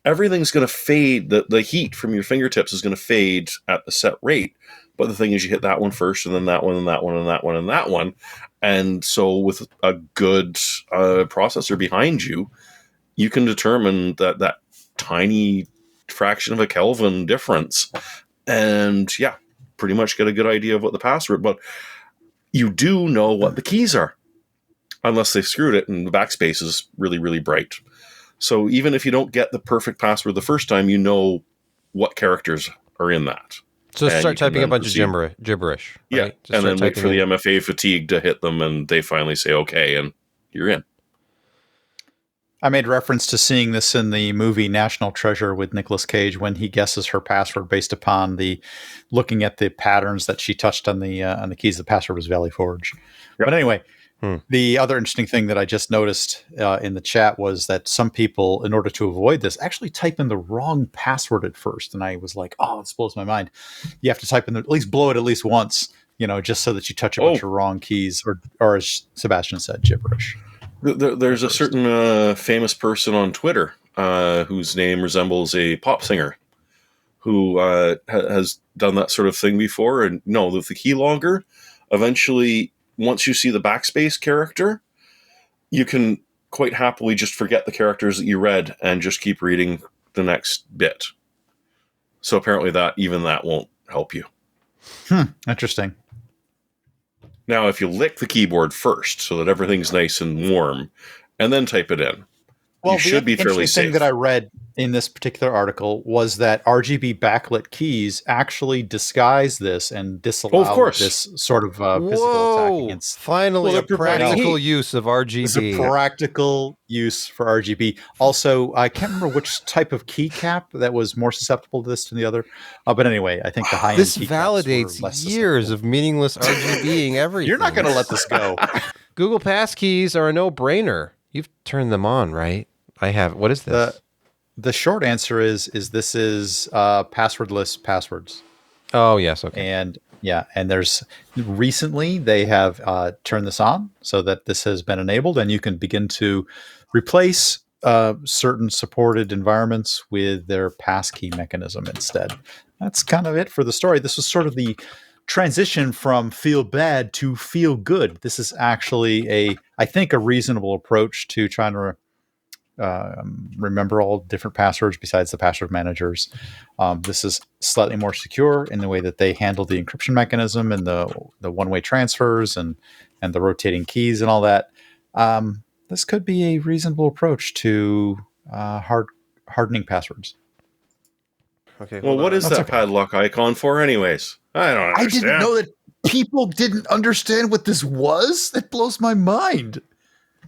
everything's going to fade. The heat from your fingertips is going to fade at a set rate. But the thing is, you hit that one first, and then that one, and that one, and that one, and that one. And so with a good processor behind you, you can determine that tiny fraction of a Kelvin difference. And pretty much get a good idea of what the password. But you do know what the keys are, unless they screwed it and the backspace is really, really bright. So even if you don't get the perfect password the first time, you know what characters are in that. So start typing a bunch of gibberish. Yeah, right? and then wait for the MFA fatigue to hit them, and they finally say okay, and you're in. I made reference to seeing this in the movie National Treasure with Nicolas Cage when he guesses her password based upon looking at the patterns that she touched on the keys. The password was Valley Forge. Yep. But anyway, the other interesting thing that I just noticed in the chat was that some people, in order to avoid this, actually type in the wrong password at first. And I was like, this blows my mind. You have to type in at least blow it at least once, just so that you touch a bunch of wrong keys, or as Sebastian said, gibberish. There's a certain famous person on Twitter whose name resembles a pop singer who has done that sort of thing before. And with the keylogger, eventually, once you see the backspace character, you can quite happily just forget the characters that you read and just keep reading the next bit. So apparently that won't help you. Interesting. Now, if you lick the keyboard first so that everything's nice and warm, and then type it in, you should be fairly interesting thing safe. that I read in this particular article was that RGB backlit keys actually disguise this and disallow this sort of physical attack against. Finally, Well, a practical use of RGB. It's a practical use for RGB. Also, I can't remember which type of keycap that was more susceptible to this than the other. But anyway, I think the high-end This keycaps validates were less years of meaningless RGBing everything. You're not going to let this go. Google Pass keys are a no-brainer. You've turned them on, right? I have. What is this? The short answer is this is passwordless passwords. Oh, yes. Okay. And there's recently they have turned this on so that this has been enabled, and you can begin to replace certain supported environments with their passkey mechanism instead. That's kind of it for the story. This was sort of the transition from feel bad to feel good. This is actually I think a reasonable approach to trying to remember all different passwords besides the password managers. This is slightly more secure in the way that they handle the encryption mechanism and the one-way transfers and the rotating keys and all that. This could be a reasonable approach to hardening passwords. Okay. Well, what is that padlock icon for anyways? I don't understand. I didn't know that people didn't understand what this was. That blows my mind.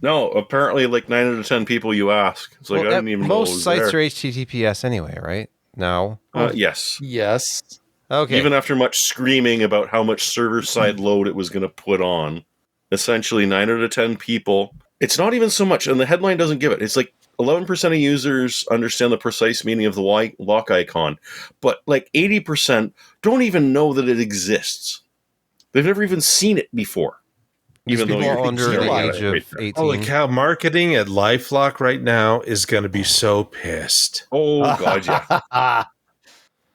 No, apparently like 9 out of 10 people you ask. It's like, I didn't even know it was most sites there. are HTTPS anyway, right? Now? Yes. Yes. Okay. Even after much screaming about how much server-side load it was going to put on, essentially 9 out of 10 people, it's not even so much, and the headline doesn't give it. It's like 11% of users understand the precise meaning of the lock icon, but like 80% don't even know that it exists. They've never even seen it before. Even though you're under the age of 18. Holy cow, marketing at LifeLock right now is going to be so pissed. Oh, God, yeah.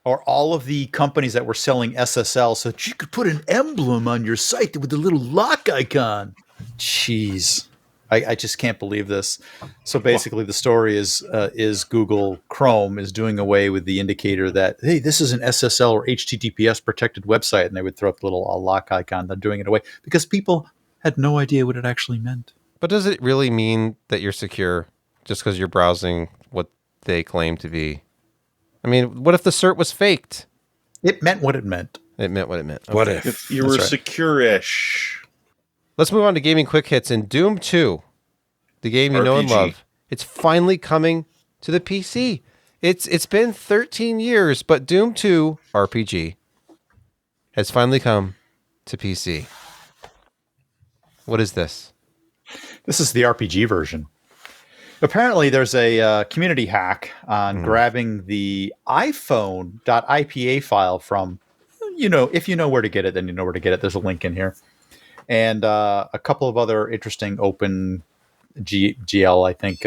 Or all of the companies that were selling SSL so that you could put an emblem on your site with the little lock icon. Jeez. I just can't believe this. So basically the story is Google Chrome is doing away with the indicator that, hey, this is an SSL or HTTPS protected website. And they would throw up the little lock icon. They're doing it away because people had no idea what it actually meant. But does it really mean that you're secure just because you're browsing what they claim to be? I mean, what if the cert was faked? It meant what it meant. It meant what it meant. Okay. What if? If you were secure-ish. Let's move on to gaming quick hits. In Doom 2, the game you know and RPG. love, it's finally coming to the PC. It's been 13 years, but Doom 2 RPG has finally come to PC. What is this? This is the RPG version. Apparently, there's a community hack on grabbing the iPhone.ipa file from, if you know where to get it, then you know where to get it. There's a link in here. And a couple of other interesting open GL, I think,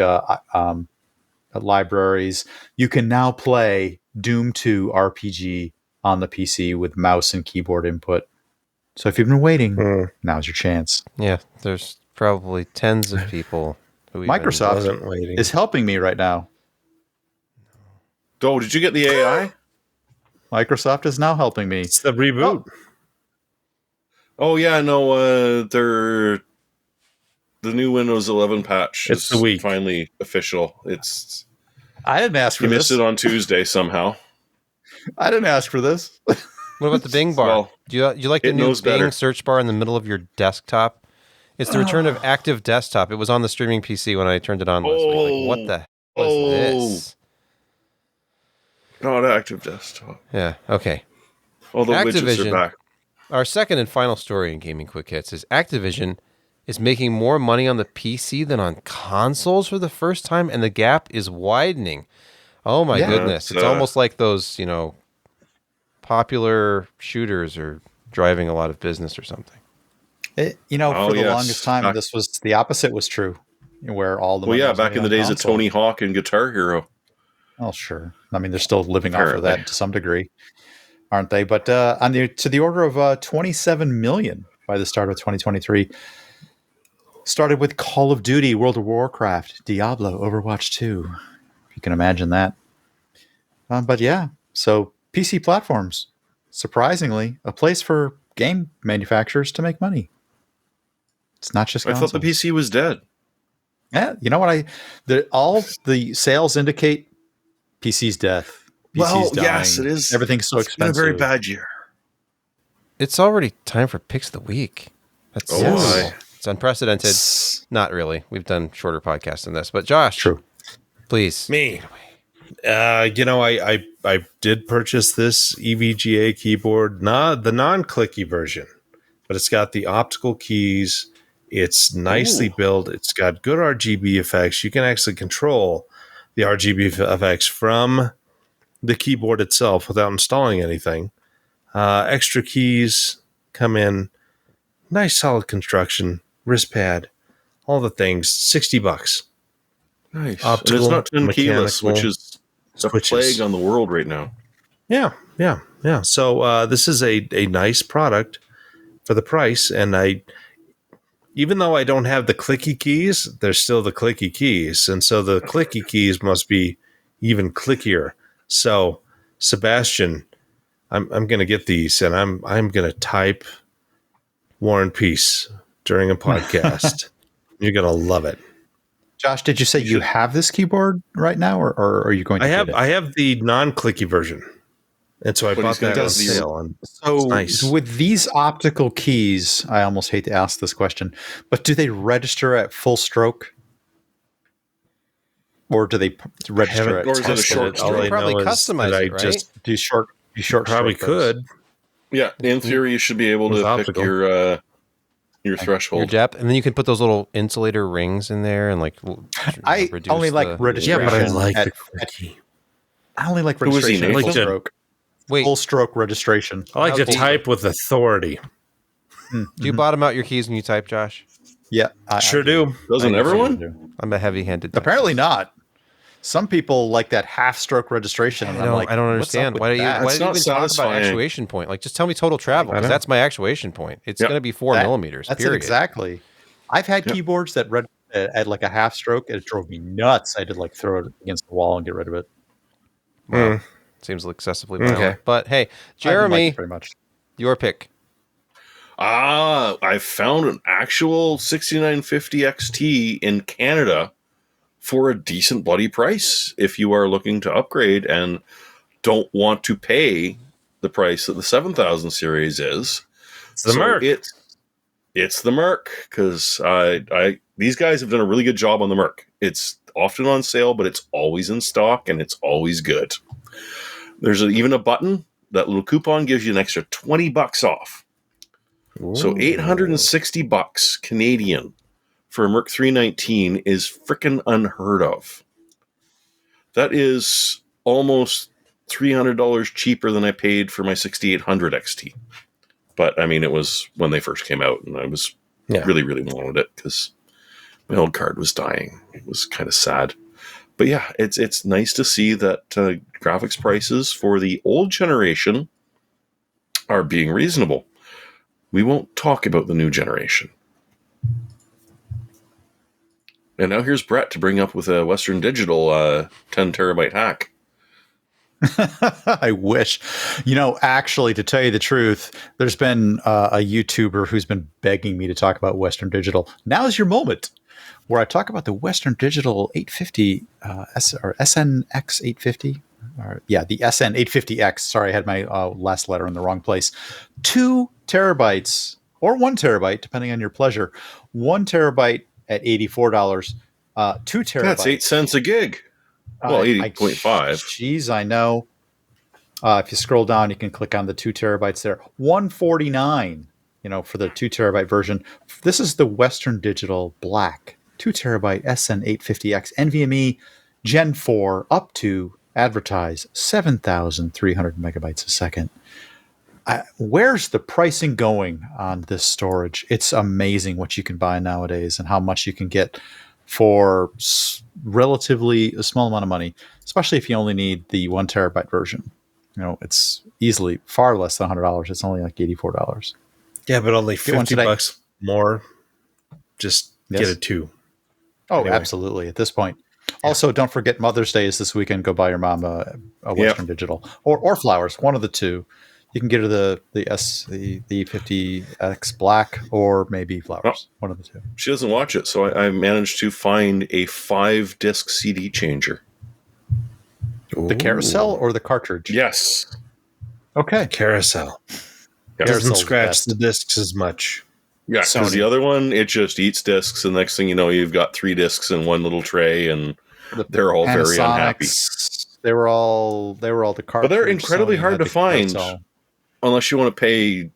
libraries. You can now play Doom 2 RPG on the PC with mouse and keyboard input. So if you've been waiting, now's your chance. Yeah, there's probably tens of people who Microsoft is helping me right now. Oh, did you get the AI? Microsoft is now helping me. It's the reboot. Oh yeah, no, the new Windows 11 patch It's is finally official. I didn't ask for you this. missed it on Tuesday somehow. I didn't ask for this. What about the Bing bar? Well, Do you like the it new knows Bing better. search bar in the middle of your desktop? It's the return of Active Desktop. It was on the streaming PC when I turned it on last week. Like, what the hell is this? Not Active Desktop. Yeah, okay. All the widgets Activision. are back. Our second and final story in Gaming Quick Hits is Activision is making more money on the PC than on consoles for the first time, and the gap is widening. Oh my goodness. It's almost like those, popular shooters are driving a lot of business or something. For the longest time, this was the opposite was true, where all the Well, money yeah, was back made in the on days of console. Tony Hawk and Guitar Hero. Oh, sure. I mean, they're still living off of Apparently. that to some degree, aren't they? But to the order of 27 million by the start of 2023. Started with Call of Duty, World of Warcraft, Diablo, Overwatch 2. If you can imagine that. But yeah, so PC platforms, surprisingly, a place for game manufacturers to make money. It's not just I consoles. thought the PC was dead. Yeah, you know what? All the sales indicate PC's death. PC's dying. Yes, it is. Everything's so It's been expensive. a very bad year. It's already time for picks of the week. That's it's unprecedented. Not really. We've done shorter podcasts than this, but Josh, True. Please. Me. I did purchase this EVGA keyboard, not the non-clicky version, but it's got the optical keys. It's nicely built. It's got good RGB effects. You can actually control the RGB effects from the keyboard itself without installing anything. Extra keys come in. Nice solid construction. Wrist pad. All the things. $60. Nice. Optical, and it's not 10 keyless, mechanical which is a plague on the world right now. Yeah. So this is a nice product for the price, and even though I don't have the clicky keys, there's still the clicky keys, and so the clicky keys must be even clickier. So, Sebastian, I'm going to get these, and I'm going to type War and Peace during a podcast. You're going to love it. Josh, did you say you have this keyboard right now, or are you going to get it? I have the non-clicky version. And so I bought that on sale. And so nice. With these optical keys, I almost hate to ask this question, but do they register at full stroke? Or do they register at or is it a short stroke? You probably customize it, right? Just do short probably stroke could. Yeah, in theory, you should be able to pick your threshold. Your depth, and then you can put those little insulator rings in there and I only like registration. Yeah, but I like the clicky. I only like registration at full stroke. Wait, full stroke registration. I like to type with authority. Do you bottom out your keys when you type, Josh? Yeah, I sure do. Doesn't everyone? I'm a heavy-handed. Apparently not. Some people like that half-stroke registration. And I'm like, I don't understand. Why do you even talk about actuation point? Like, just tell me total travel, because that's my actuation point. It's going to be 4 millimeters. That's period. It exactly. I've had keyboards that read at like a half stroke, and it drove me nuts. I did like throw it against the wall and get rid of it. Wow. Seems excessively violent. Okay. But hey, Jeremy, very much. Your pick. I found an actual 6950 XT in Canada for a decent bloody price if you are looking to upgrade and don't want to pay the price that the 7000 series is. It's the Merc. It's the Merc, because these guys have done a really good job on the Merc. It's often on sale, but it's always in stock and it's always good. There's even a button. That little coupon gives you an extra $20 off. Ooh. So $860 Canadian for a Merc 319 is freaking unheard of. That is almost $300 cheaper than I paid for my 6800 XT. But I mean, it was when they first came out, and I was really, really wanted it because my old card was dying. It was kind of sad. But yeah, it's nice to see that graphics prices for the old generation are being reasonable. We won't talk about the new generation. And now here's Brett to bring up with a Western Digital 10 terabyte hack. I wish. Actually, to tell you the truth, there's been a YouTuber who's been begging me to talk about Western Digital. Now's your moment, where I talk about the Western Digital 850 or SNX 850. The SN 850X. Sorry, I had my last letter in the wrong place. 2 terabytes or 1 terabyte, depending on your pleasure. 1 terabyte at $84. 2 terabytes. That's 8 cents a gig. Well, 80.5. Jeez, I know. If you scroll down, you can click on the 2 terabytes there. $149, for the 2 terabyte version. This is the Western Digital Black 2 terabyte SN850X NVMe Gen 4 up to advertise 7,300 megabytes a second. Where's the pricing going on this storage? It's amazing what you can buy nowadays and how much you can get for relatively a small amount of money, especially if you only need the 1 terabyte version. It's easily far less than $100. It's only like $84. Yeah, but only $50 more. Just get a 2. Oh, anyway. Absolutely. At this point, Also, don't forget Mother's Day is this weekend. Go buy your mom a Western Digital or flowers, one of the two. You can get her the 50X Black or maybe flowers, one of the two. She doesn't watch it, so I managed to find a 5-disc CD changer. The carousel or the cartridge? Yes. Okay. Carousel. Yeah. Doesn't scratch the discs as much. Yeah, because the other one, it just eats discs, and next thing you know, you've got 3 discs in one little tray, and they're all very unhappy. They were all the cartridge. But they're incredibly hard to find unless you want to pay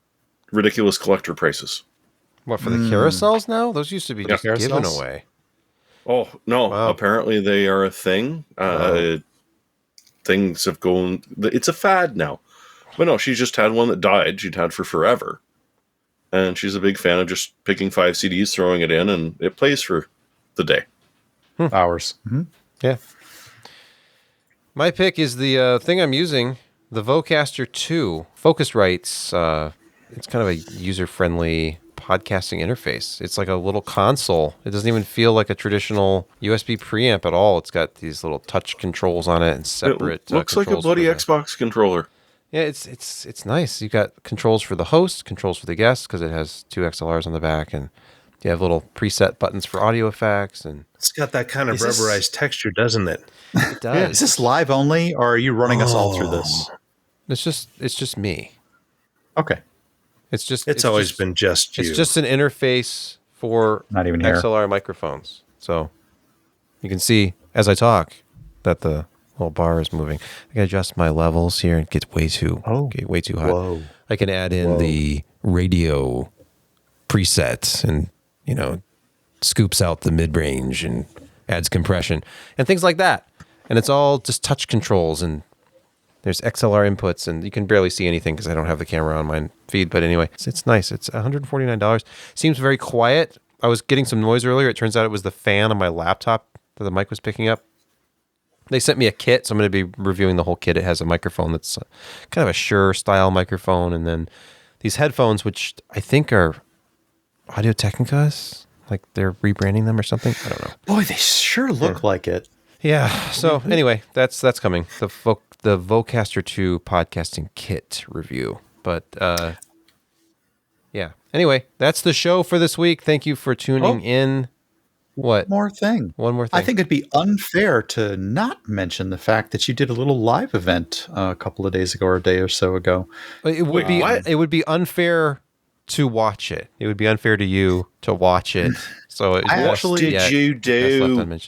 ridiculous collector prices. What, for the carousels now? Those used to be just given away. Oh, no. Wow. Apparently they are a thing. Things have gone... It's a fad now. But no, she just had one that died. She'd had for forever. And she's a big fan of just picking 5 CDs, throwing it in, and it plays for the day. Hours. Mm-hmm. Yeah. My pick is the thing I'm using, the Vocaster 2. Focusrite's, it's kind of a user-friendly podcasting interface. It's like a little console. It doesn't even feel like a traditional USB preamp at all. It's got these little touch controls on it and separate. It looks like a bloody Xbox controller. Yeah, it's nice. You've got controls for the host, controls for the guest, because it has 2 XLRs on the back, and you have little preset buttons for audio effects. And it's got that kind of rubberized texture, doesn't it? It does. Yeah, is this live only, or are you running us all through this? It's just me. Okay. It's always been just you. It's just an interface for not even XLR microphones. So you can see as I talk that the little bar is moving. I can adjust my levels here and get way too hot. Whoa. I can add in the radio preset and, scoops out the mid-range and adds compression and things like that. And it's all just touch controls, and there's XLR inputs, and you can barely see anything because I don't have the camera on my feed. But anyway, it's nice. It's $149. Seems very quiet. I was getting some noise earlier. It turns out it was the fan on my laptop that the mic was picking up. They sent me a kit, so I'm going to be reviewing the whole kit. It has a microphone that's kind of a Shure style microphone, and then these headphones, which I think are Audio Technicas, like they're rebranding them or something. I don't know. Boy, they sure look like it. Yeah. So anyway, that's coming. The Vocaster 2 podcasting kit review. But yeah. Anyway, that's the show for this week. Thank you for tuning in. What? One more thing. I think it'd be unfair to not mention the fact that you did a little live event a couple of days ago or a day or so ago. It would be unfair to watch it. It would be unfair to you to watch it. So what did you do?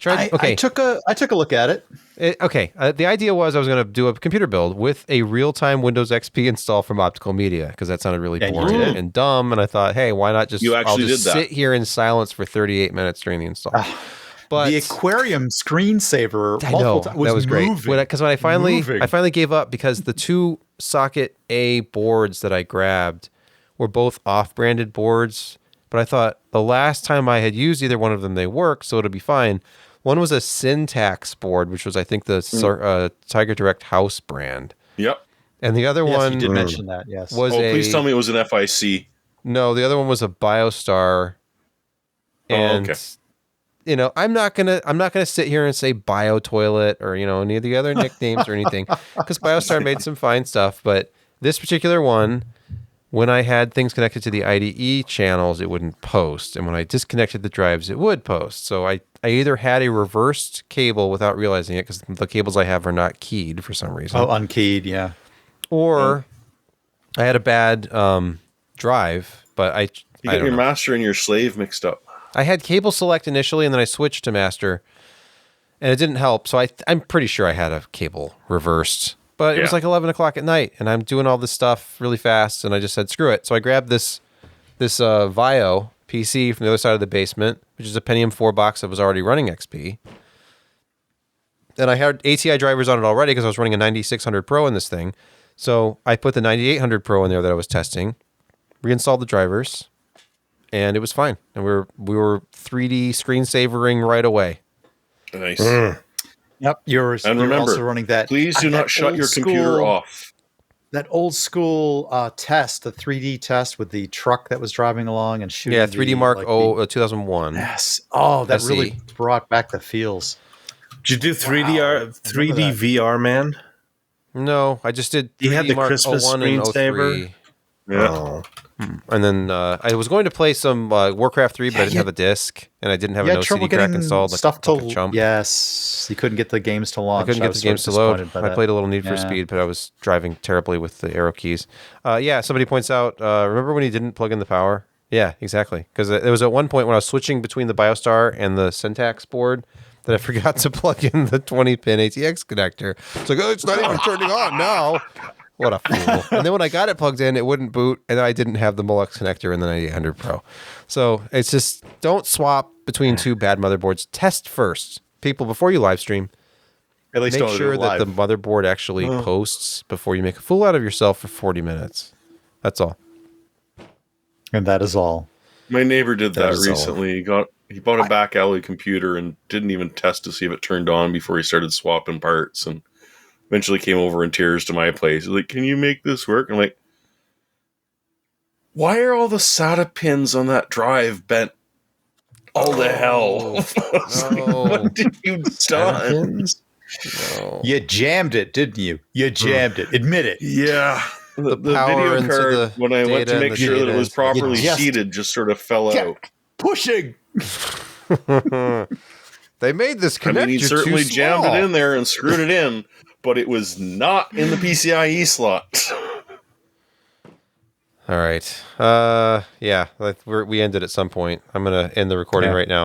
I took a look at it. The idea was I was going to do a computer build with a real-time Windows XP install from Optical Media, because that sounded really boring and dumb. And I thought, hey, why not just sit here in silence for 38 minutes during the install? But the aquarium screensaver, I know, that was great. Because when I finally gave up, because the 2 socket A boards that I grabbed were both off-branded boards. But I thought the last time I had used either one of them, they worked, so it'll be fine. One was a Syntax board, which was, I think, the Tiger Direct House brand. Yep. And the other one... you did mention that, yes. Please tell me it was an FIC. No, the other one was a BioStar. And, I'm not gonna sit here and say BioToilet or, any of the other nicknames or anything, because BioStar made some fine stuff. But this particular one, when I had things connected to the IDE channels, it wouldn't post. And when I disconnected the drives, it would post. So I either had a reversed cable without realizing it, because the cables I have are not keyed for some reason. Oh, unkeyed, yeah. Or I had a bad drive, but I got your master and your slave mixed up. I had cable select initially, and then I switched to master, and it didn't help. So I'm pretty sure I had a cable reversed. But it was like 11 o'clock at night, and I'm doing all this stuff really fast, and I just said, screw it. So I grabbed this Vio PC from the other side of the basement, which is a Pentium 4 box that was already running XP. And I had ATI drivers on it already because I was running a 9600 Pro in this thing. So I put the 9800 Pro in there that I was testing, reinstalled the drivers, and it was fine. And we were 3D screensavering right away. Nice. Yep, and remember, also running that. Please do not shut your computer off. that old school test, the 3D test with the truck that was driving along and shooting. Yeah, 3D Mark 2001. Yes. Oh, that SE. really brought back the feels. Did you do 3D VR, man? No, I just did 3D You had the Mark Christmas 01 and screensaver? 03. Yeah. Oh. And then I was going to play some Warcraft 3, but I didn't have a disc, and I didn't have You no had trouble CD crack getting installed. Like stuff a to fucking chump. Yes, you couldn't get the games to launch. I couldn't get was the games sort to of load. disappointed by I that. played a little Need for Yeah. Speed, but I was driving terribly with the arrow keys. Yeah, somebody points out, remember when you didn't plug in the power? Yeah, exactly. Because there was at one point when I was switching between the BioStar and the Syntax board that I forgot to plug in the 20-pin ATX connector. It's like, oh, it's not even turning on now. What a fool. And then when I got it plugged in, it wouldn't boot, and I didn't have the Molex connector in the 9800 Pro. So it's just, don't swap between two bad motherboards. Test first. People, before you live stream, At least make don't sure do it live. that the motherboard actually posts before you make a fool out of yourself for 40 minutes. That's all. And that is all. My neighbor did that is all. recently. He bought a back alley computer and didn't even test to see if it turned on before he started swapping parts, and eventually came over in tears to my place. He's like, "Can you make this work?" I'm like, "Why are all the SATA pins on that drive bent all to hell?" I was like, No. what did you done? No. You jammed it, didn't you? You jammed it. Admit it. Yeah. The power video into card, the when I went data to and make the sure that data it was into the properly power. seated, just sort of fell Yeah. out. Pushing. They made this I mean, connector he certainly too jammed small. it in there and screwed it in, but it was not in the PCIe slot. All right. Yeah, we ended at some point. I'm going to end the recording right now.